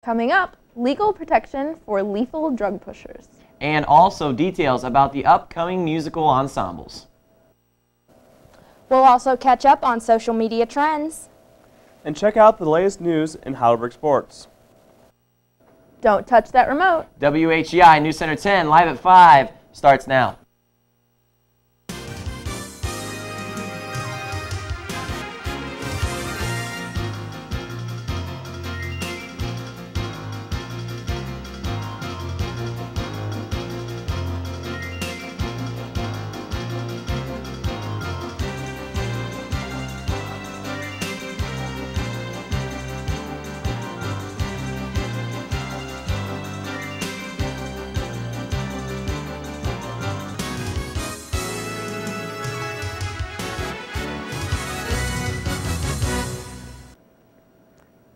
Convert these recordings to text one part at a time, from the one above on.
Coming up, legal protection for lethal drug pushers. And also details about the upcoming musical ensembles. We'll also catch up on social media trends. And check out the latest news in Heidelberg sports. Don't touch that remote. WHEI News Center 10 live at 5 starts now.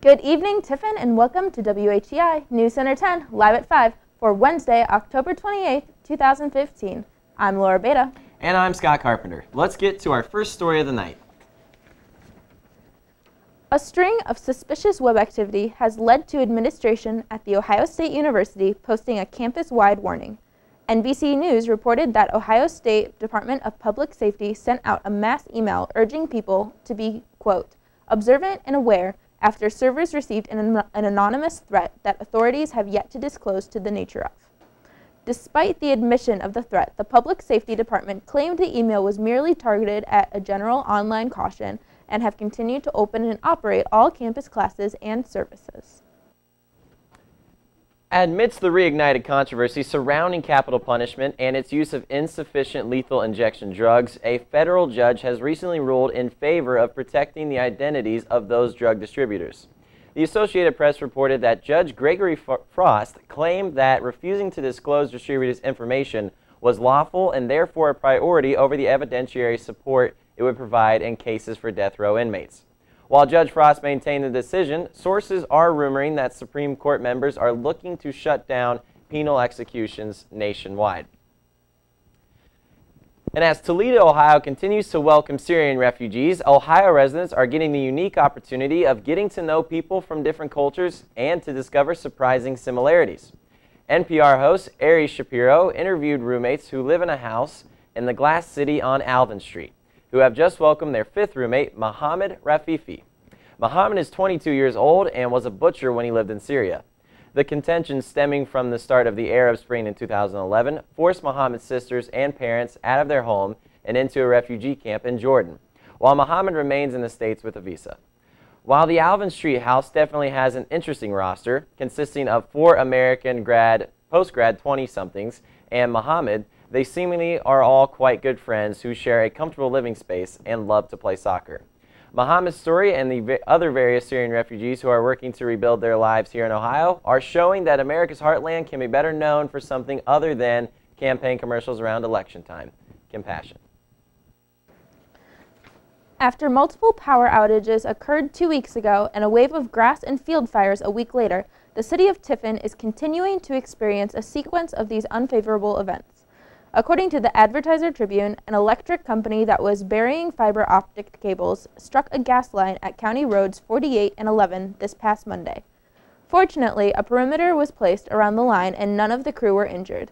Good evening, Tiffin, and welcome to WHEI News Center 10, live at 5 for Wednesday, October 28th, 2015. I'm Laura Beta. And I'm Scott Carpenter. Let's get to our first story of the night. A string of suspicious web activity has led to administration at The Ohio State University posting a campus-wide warning. NBC News reported that Ohio State Department of Public Safety sent out a mass email urging people to be, quote, observant and aware after servers received an anonymous threat that authorities have yet to disclose to the nature of. Despite the admission of the threat, the Public Safety Department claimed the email was merely targeted at a general online caution and have continued to open and operate all campus classes and services. Amidst the reignited controversy surrounding capital punishment and its use of insufficient lethal injection drugs, a federal judge has recently ruled in favor of protecting the identities of those drug distributors. The Associated Press reported that Judge Gregory Frost claimed that refusing to disclose distributors' information was lawful and therefore a priority over the evidentiary support it would provide in cases for death row inmates. While Judge Frost maintained the decision, sources are rumoring that Supreme Court members are looking to shut down penal executions nationwide. And as Toledo, Ohio continues to welcome Syrian refugees, Ohio residents are getting the unique opportunity of getting to know people from different cultures and to discover surprising similarities. NPR host Ari Shapiro interviewed roommates who live in a house in the Glass City on Alvin Street, who have just welcomed their fifth roommate, Mohammed Rafifi. Mohammed is 22 years old and was a butcher when he lived in Syria. The contention stemming from the start of the Arab Spring in 2011 forced Mohammed's sisters and parents out of their home and into a refugee camp in Jordan, while Mohammed remains in the States with a visa. While the Alvin Street house definitely has an interesting roster, consisting of 4 American post-grad 20-somethings and Mohammed, they seemingly are all quite good friends who share a comfortable living space and love to play soccer. Mohammed's story and the other various Syrian refugees who are working to rebuild their lives here in Ohio are showing that America's heartland can be better known for something other than campaign commercials around election time: compassion. After multiple power outages occurred 2 weeks ago and a wave of grass and field fires a week later, the city of Tiffin is continuing to experience a sequence of these unfavorable events. According to the Advertiser-Tribune, an electric company that was burying fiber optic cables struck a gas line at County Roads 48 and 11 this past Monday. Fortunately, a perimeter was placed around the line and none of the crew were injured.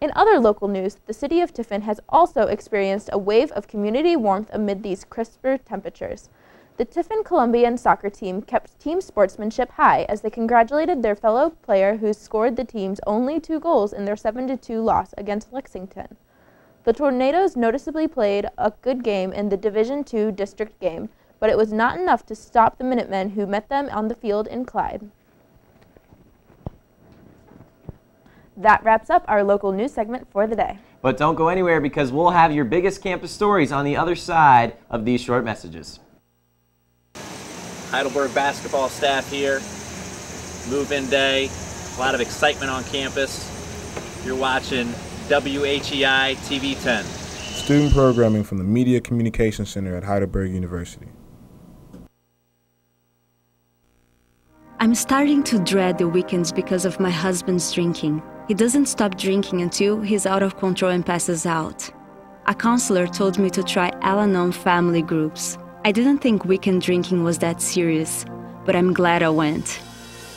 In other local news, the city of Tiffin has also experienced a wave of community warmth amid these crisper temperatures. The Tiffin Columbian soccer team kept team sportsmanship high as they congratulated their fellow player who scored the team's only 2 goals in their 7-2 loss against Lexington. The Tornadoes noticeably played a good game in the Division II district game, but it was not enough to stop the Minutemen who met them on the field in Clyde. That wraps up our local news segment for the day. But don't go anywhere because we'll have your biggest campus stories on the other side of these short messages. Heidelberg basketball staff here, move-in day, a lot of excitement on campus. You're watching WHEI TV 10. Student programming from the Media Communication Center at Heidelberg University. I'm starting to dread the weekends because of my husband's drinking. He doesn't stop drinking until he's out of control and passes out. A counselor told me to try Al-Anon family groups. I didn't think weekend drinking was that serious, but I'm glad I went.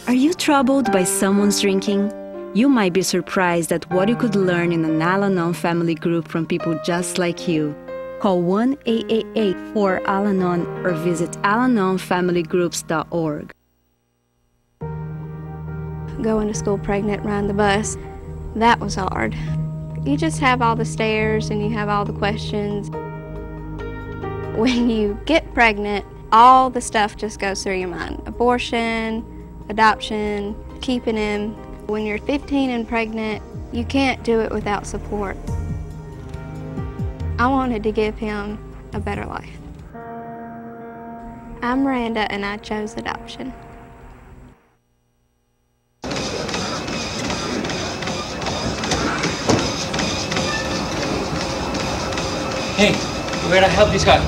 Are you troubled by someone's drinking? You might be surprised at what you could learn in an Al-Anon family group from people just like you. Call 1-888-4-AL-ANON or visit alanonfamilygroups.org. Going to school pregnant, riding the bus, that was hard. You just have all the stares and you have all the questions. When you get pregnant, all the stuff just goes through your mind. Abortion, adoption, keeping him. When you're 15 and pregnant, you can't do it without support. I wanted to give him a better life. I'm Miranda and I chose adoption. Hey, we're gonna help this guy.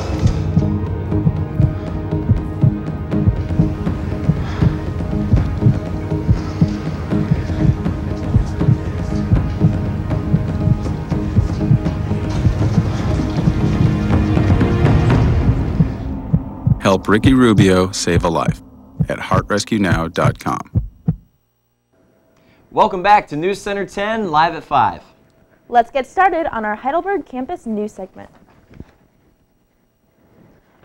Help Ricky Rubio save a life at heartrescuenow.com. Welcome back to News Center 10, live at 5. Let's get started on our Heidelberg campus news segment.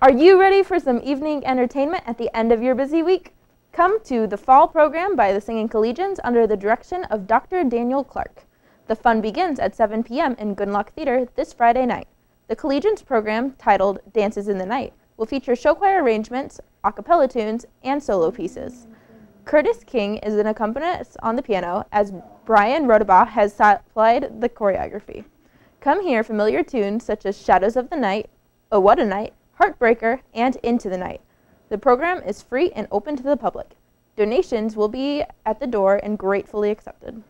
Are you ready for some evening entertainment at the end of your busy week? Come to the fall program by the Singing Collegians under the direction of Dr. Daniel Clark. The fun begins at 7 p.m. in Goodlock Theater this Friday night. The Collegians program, titled Dances in the Night, will feature show choir arrangements, a cappella tunes, and solo pieces. Curtis King is an accompanist on the piano, as Brian Rodabaugh has supplied the choreography. Come hear familiar tunes such as Shadows of the Night, Oh What a Night, Heartbreaker, and Into the Night. The program is free and open to the public. Donations will be at the door and gratefully accepted.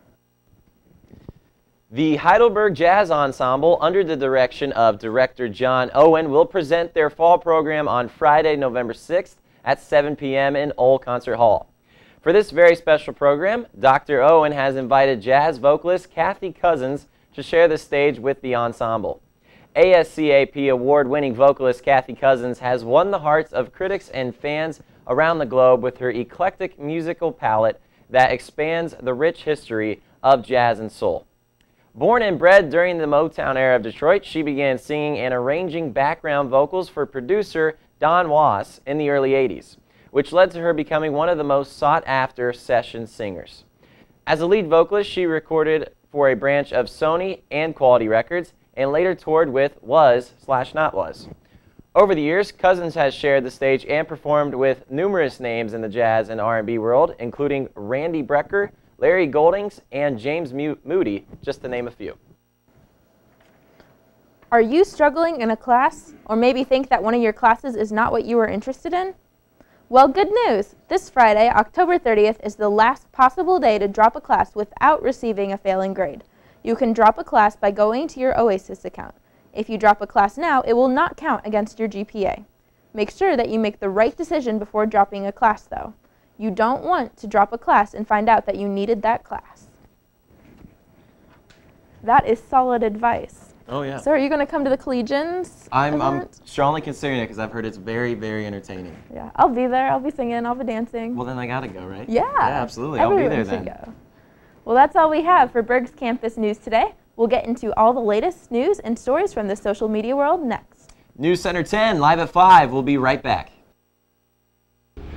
The Heidelberg Jazz Ensemble, under the direction of director John Owen, will present their fall program on Friday, November 6th at 7 p.m. in Old Concert Hall. For this very special program, Dr. Owen has invited jazz vocalist Kathy Cousins to share the stage with the ensemble. ASCAP award-winning vocalist Kathy Cousins has won the hearts of critics and fans around the globe with her eclectic musical palette that expands the rich history of jazz and soul. Born and bred during the Motown era of Detroit, she began singing and arranging background vocals for producer Don Was in the early 80s, which led to her becoming one of the most sought-after session singers. As a lead vocalist, she recorded for a branch of Sony and Quality Records, and later toured with Was/Not Was. Over the years, Cousins has shared the stage and performed with numerous names in the jazz and R&B world, including Randy Brecker, Larry Goldings, and James Moody, just to name a few. Are you struggling in a class, or maybe think that one of your classes is not what you are interested in? Well, good news! This Friday, October 30th, is the last possible day to drop a class without receiving a failing grade. You can drop a class by going to your Oasis account. If you drop a class now, it will not count against your GPA. Make sure that you make the right decision before dropping a class, though. You don't want to drop a class and find out that you needed that class. That is solid advice. Oh, yeah. So are you going to come to the Collegians I'm event? strongly considering it because I've heard it's very, very entertaining. Yeah, I'll be there. I'll be singing. I'll be dancing. Well, then I gotta go, right? Yeah. Yeah, absolutely. I'll be there Everyone then. should go. Well, that's all we have for Berg's Campus News today. We'll get into all the latest news and stories from the social media world next. News Center 10, live at 5. We'll be right back.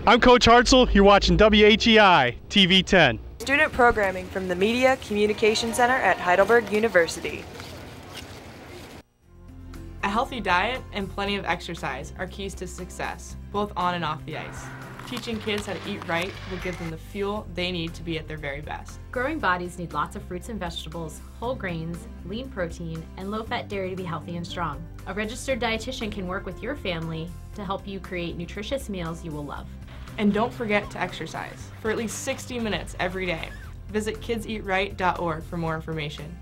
I'm Coach Hartzell. You're watching WHEI TV 10. Student programming from the Media Communication Center at Heidelberg University. A healthy diet and plenty of exercise are keys to success, both on and off the ice. Teaching kids how to eat right will give them the fuel they need to be at their very best. Growing bodies need lots of fruits and vegetables, whole grains, lean protein, and low-fat dairy to be healthy and strong. A registered dietitian can work with your family to help you create nutritious meals you will love. And don't forget to exercise for at least 60 minutes every day. Visit kidseatright.org for more information.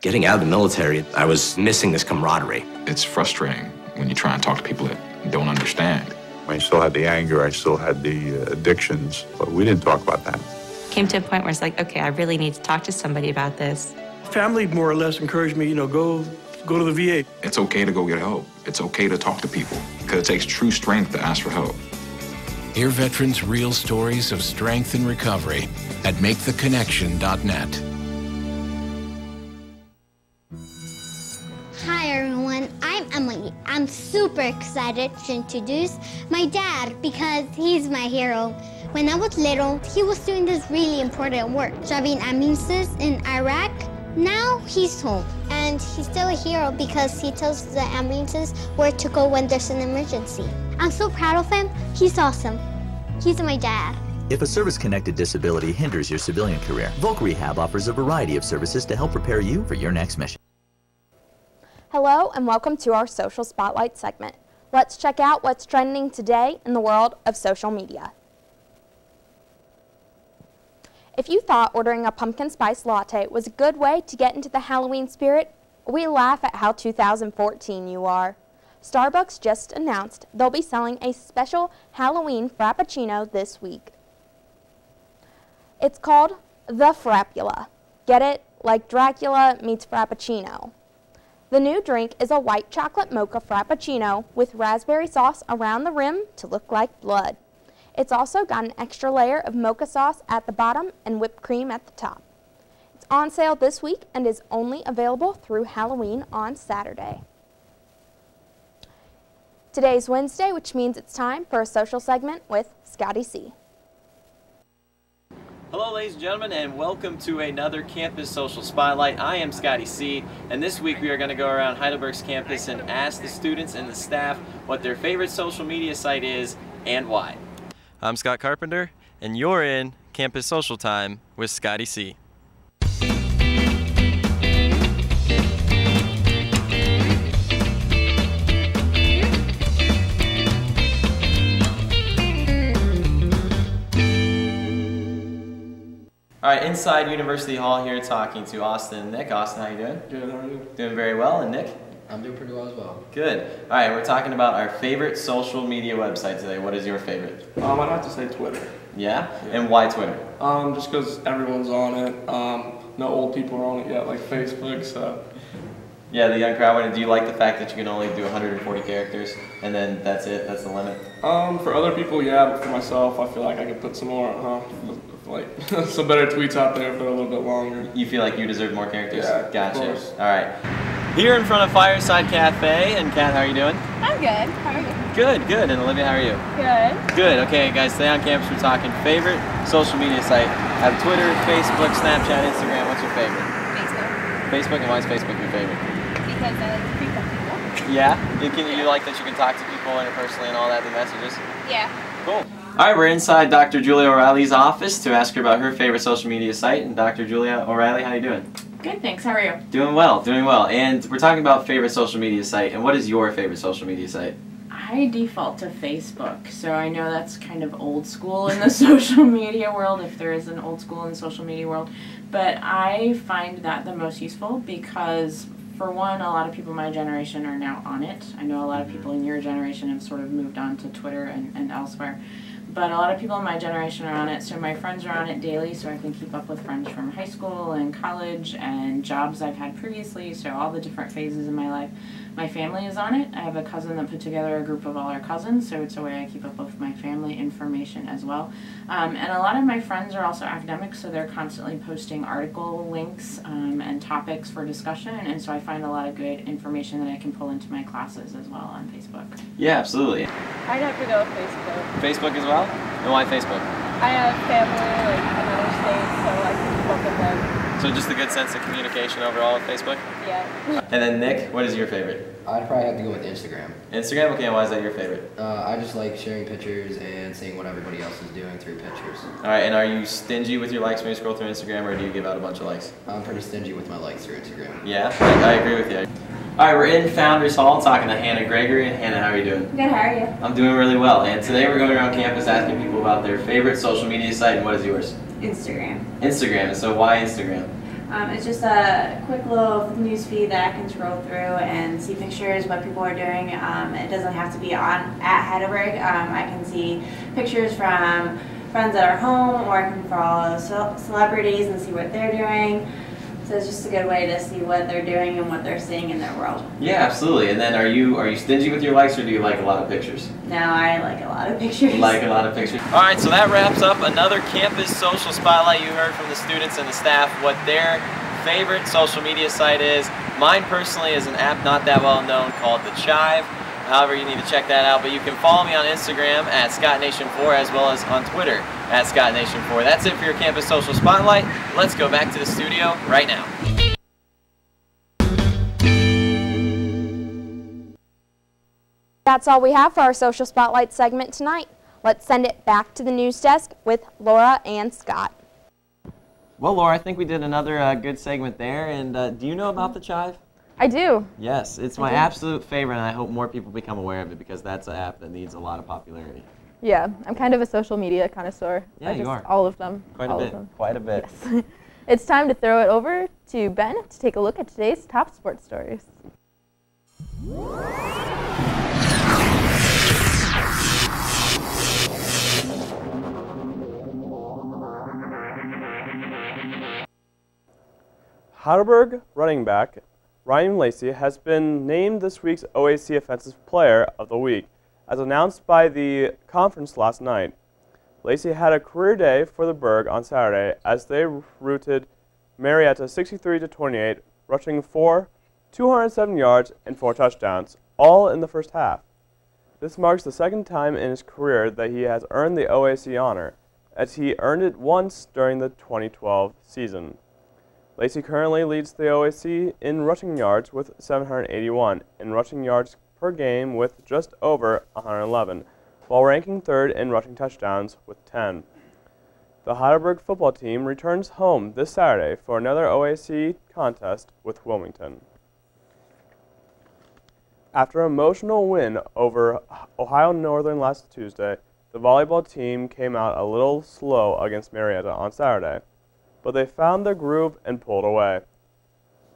Getting out of the military, I was missing this camaraderie. It's frustrating when you try and talk to people that don't understand. I still had the anger, I still had the addictions, but we didn't talk about that. Came to a point where it's like, okay, I really need to talk to somebody about this. Family more or less encouraged me, go go to the VA. It's okay to go get help. It's okay to talk to people because it takes true strength to ask for help. Hear veterans' real stories of strength and recovery at maketheconnection.net. Hi everyone, I'm Emily. I'm super excited to introduce my dad because he's my hero. When I was little, he was doing this really important work, driving ambulances in Iraq. Now he's home, and he's still a hero because he tells the ambulances where to go when there's an emergency. I'm so proud of him. He's awesome. He's my dad. If a service-connected disability hinders your civilian career, Volk Rehab offers a variety of services to help prepare you for your next mission. Hello and welcome to our Social Spotlight segment. Let's check out what's trending today in the world of social media. If you thought ordering a pumpkin spice latte was a good way to get into the Halloween spirit, we laugh at how 2014 you are. Starbucks just announced they'll be selling a special Halloween Frappuccino this week. It's called the Frappula. Get it? Like Dracula meets Frappuccino. The new drink is a white chocolate mocha Frappuccino with raspberry sauce around the rim to look like blood. It's also got an extra layer of mocha sauce at the bottom and whipped cream at the top. It's on sale this week and is only available through Halloween on Saturday. Today's Wednesday, which means it's time for a social segment with Scotty C. Hello ladies and gentlemen, and welcome to another Campus Social Spotlight. I am Scotty C, and this week we are going to go around Heidelberg's campus and ask the students and the staff what their favorite social media site is and why. I'm Scott Carpenter, and you're in Campus Social Time with Scotty C. All right, inside University Hall here talking to Austin and Nick. Austin, how you doing? Good, how are you? Doing very well, and Nick? I'm doing pretty well as well. Good. All right, we're talking about our favorite social media website today. What is your favorite? I'd have to say Twitter. Yeah? And why Twitter? Just because everyone's on it. No old people are on it yet, like Facebook, so. Yeah, the young crowd. Do you like the fact that you can only do 140 characters, and then that's it? That's the limit? For other people, yeah, but for myself, I feel like I could put some more, like, some better tweets out there for a little bit longer. You feel like you deserve more characters? Yeah, gotcha. All right. Here in front of Fireside Cafe, and Kat, how are you doing? I'm good. How are you? Good, good. And Olivia, how are you? Good. Good. Okay, guys, today on campus we're talking favorite social media site. I have Twitter, Facebook, Snapchat, Instagram. What's your favorite? Facebook. Facebook, and why is Facebook your favorite? Because I like to speak to people. Yeah? You like that you can talk to people interpersonally and all that, the messages? Yeah. Cool. All right, we're inside Dr. Julia O'Reilly's office to ask her about her favorite social media site. And Dr. Julia O'Reilly, how you doing? Good, thanks. How are you? Doing well, doing well. And we're talking about favorite social media site. And what is your favorite social media site? I default to Facebook, so I know that's kind of old school in the social media world, if there is an old school in the social media world. But I find that the most useful because, for one, a lot of people in my generation are now on it. I know a lot of people in your generation have sort of moved on to Twitter and elsewhere. But a lot of people in my generation are on it, so my friends are on it daily, so I can keep up with friends from high school and college and jobs I've had previously, so all the different phases in my life. My family is on it. I have a cousin that put together a group of all our cousins, so it's a way I keep up with my family information as well. And a lot of my friends are also academics, so they're constantly posting article links and topics for discussion, and so I find a lot of good information that I can pull into my classes as well on Facebook. Yeah, absolutely. I'd have to go with Facebook. Facebook as well? And why Facebook? I have family in other states, so I can keep up with them. So just a good sense of communication overall with Facebook? Yeah. And then Nick, what is your favorite? I'd probably have to go with Instagram. Instagram? Okay, and why is that your favorite? I just like sharing pictures and seeing what everybody else is doing through pictures. All right, and are you stingy with your likes when you scroll through Instagram, or do you give out a bunch of likes? I'm pretty stingy with my likes through Instagram. Yeah, I agree with you. All right, we're in Founders Hall talking to Hannah Gregory. Hannah, how are you doing? Good, how are you? I'm doing really well, and today we're going around campus asking people about their favorite social media site, and what is yours? Instagram. Instagram, and so why Instagram? It's just a quick little news feed that I can scroll through and see pictures, what people are doing. It doesn't have to be at Heidelberg. I can see pictures from friends that are home, or I can follow celebrities and see what they're doing. So it's just a good way to see what they're doing and what they're seeing in their world. Yeah, absolutely. And then are you stingy with your likes, or do you like a lot of pictures? No, I like a lot of pictures. Like a lot of pictures. All right, so that wraps up another campus social spotlight. You heard from the students and the staff what their favorite social media site is. Mine personally is an app not that well known called The Chive. However, you need to check that out. But you can follow me on Instagram at ScottNation4 as well as on Twitter at ScottNation4. That's it for your campus social spotlight. Let's go back to the studio right now. That's all we have for our social spotlight segment tonight. Let's send it back to the news desk with Laura and Scott. Well, Laura, I think we did another good segment there. And do you know about The Chive? I do. Yes, it's my absolute favorite, and I hope more people become aware of it because that's an app that needs a lot of popularity. Yeah, I'm kind of a social media connoisseur. Yeah, you are. All of them. Quite a bit. Quite a bit. Yes. It's time to throw it over to Ben to take a look at today's top sports stories. Heidelberg running back Ryan Lacey has been named this week's OAC Offensive Player of the Week, as announced by the conference last night. Lacey had a career day for the Berg on Saturday as they routed Marietta 63-28, rushing for 207 yards and 4 touchdowns, all in the first half. This marks the second time in his career that he has earned the OAC honor, as he earned it once during the 2012 season. Lacey currently leads the OAC in rushing yards with 781 and rushing yards per game with just over 111, while ranking third in rushing touchdowns with 10. The Heidelberg football team returns home this Saturday for another OAC contest with Wilmington. After an emotional win over Ohio Northern last Tuesday, the volleyball team came out a little slow against Marietta on Saturday, but they found their groove and pulled away.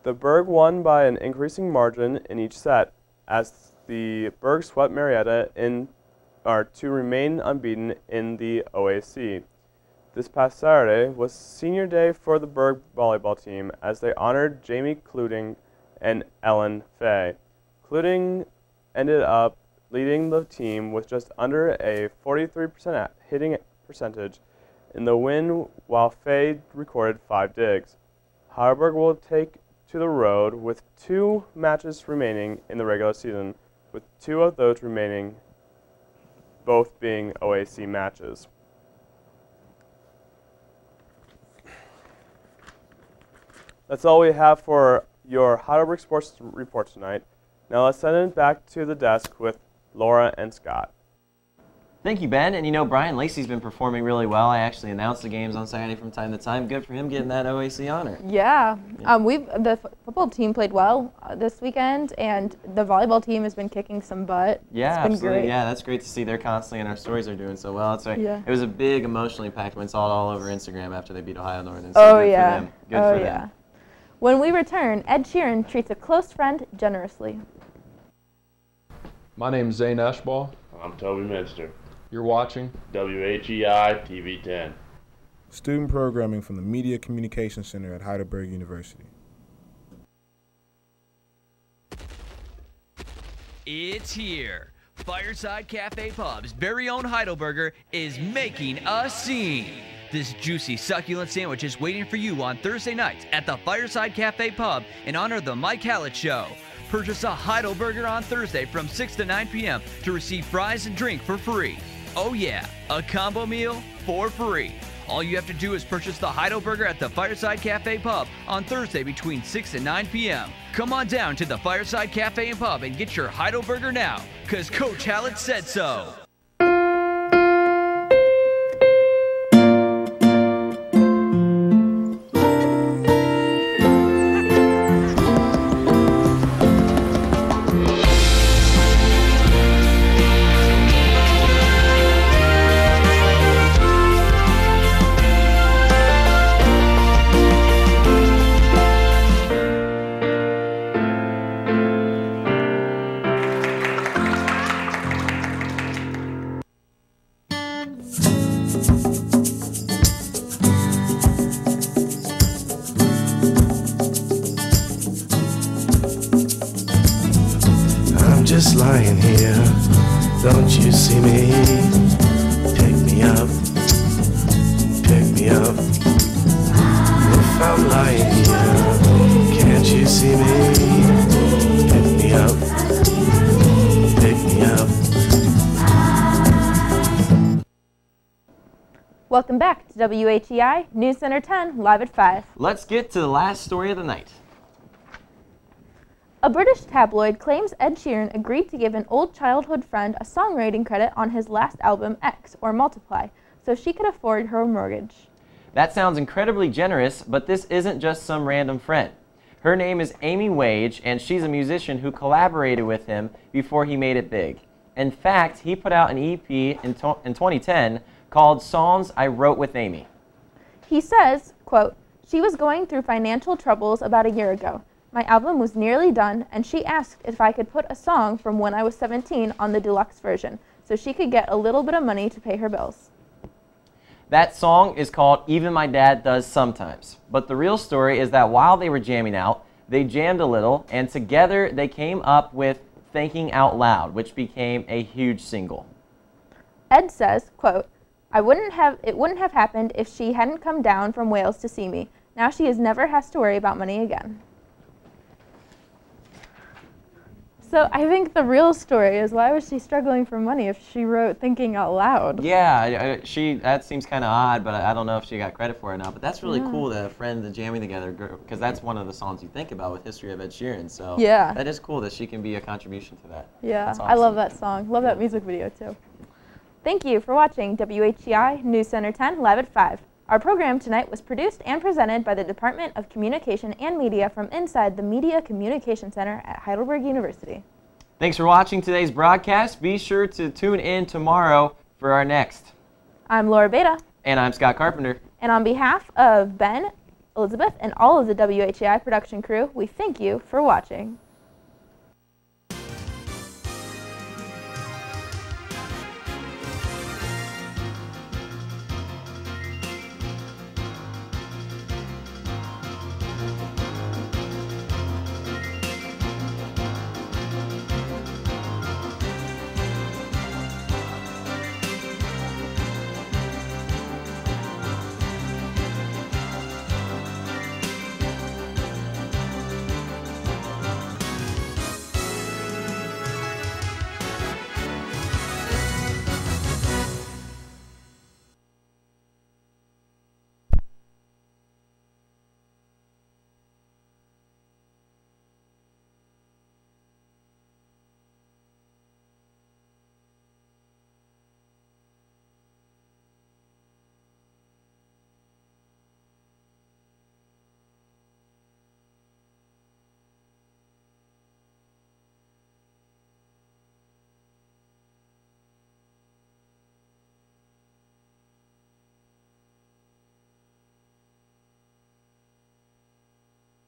The Berg won by an increasing margin in each set, as the Berg swept Marietta to remain unbeaten in the OAC. This past Saturday was senior day for the Berg volleyball team as they honored Jamie Cluding and Ellen Fay. Cluding ended up leading the team with just under a 43% hitting percentage in the win, while Fay recorded 5 digs. Heidelberg will take to the road with 2 matches remaining in the regular season, with 2 of those remaining both being OAC matches. That's all we have for your Heidelberg Sports Report tonight. Now let's send it back to the desk with Laura and Scott. Thank you, Ben. And you know, Brian Lacey's been performing really well. I actually announced the games on Saturday from time to time. Good for him getting that OAC honor. Yeah. The football team played well this weekend, and the volleyball team has been kicking some butt. Yeah, it's been absolutely. Great. Yeah, that's great to see. They're constantly, and our stories are doing so well. It's right. Yeah. It was a big emotional impact when we saw it all over Instagram after they beat Ohio Northern. Good So for them. Good for yeah. them. When we return, Ed Sheeran treats a close friend generously. My name is Zane Eshball. I'm Toby Minster. You're watching WHEI TV 10. Student programming from the Media Communication Center at Heidelberg University. It's here. Fireside Cafe Pub's very own Heidelberger is making a scene. This juicy, succulent sandwich is waiting for you on Thursday nights at the Fireside Cafe Pub in honor of the Mike Hallett Show. Purchase a Heidelberger on Thursday from 6 to 9 p.m. to receive fries and drink for free. Oh yeah, a combo meal for free. All you have to do is purchase the Heidelberger at the Fireside Cafe Pub on Thursday between 6 and 9 p.m. Come on down to the Fireside Cafe and Pub and get your Heidelberger now, because Coach Hallett said so. lying here, don't you see me? Pick me up, pick me up. If I'm lying here, can't you see me? Pick me up, pick me up. Welcome back to WHEI News Center 10, live at 5. Let's get to the last story of the night. A British tabloid claims Ed Sheeran agreed to give an old childhood friend a songwriting credit on his last album, X, or Multiply, so she could afford her mortgage. That sounds incredibly generous, but this isn't just some random friend. Her name is Amy Wage, and she's a musician who collaborated with him before he made it big. In fact, he put out an EP in 2010 called Songs I Wrote with Amy. He says, quote, "She was going through financial troubles about a year ago. My album was nearly done, and she asked if I could put a song from when I was 17 on the deluxe version, so she could get a little bit of money to pay her bills." That song is called Even My Dad Does Sometimes. But the real story is that while they were jamming out, they jammed a little, and together they came up with Thinking Out Loud, which became a huge single. Ed says, quote, it wouldn't have happened if she hadn't come down from Wales to see me. Now she never has to worry about money again. So I think the real story is, why was she struggling for money if she wrote Thinking Out Loud? Yeah, that seems kind of odd, but I don't know if she got credit for it or not. But that's really Yeah. cool that friends are jamming together, because that's one of the songs you think about with History of Ed Sheeran. So yeah, that is cool that she can be a contribution to that. Yeah, that's awesome. I love that song. Love that music video too. Thank you for watching WHEI News Center 10 live at 5. Our program tonight was produced and presented by the Department of Communication and Media from inside the Media Communication Center at Heidelberg University. Thanks for watching today's broadcast. Be sure to tune in tomorrow for our next. I'm Laura Beta. And I'm Scott Carpenter. And on behalf of Ben, Elizabeth, and all of the WHEI production crew, we thank you for watching.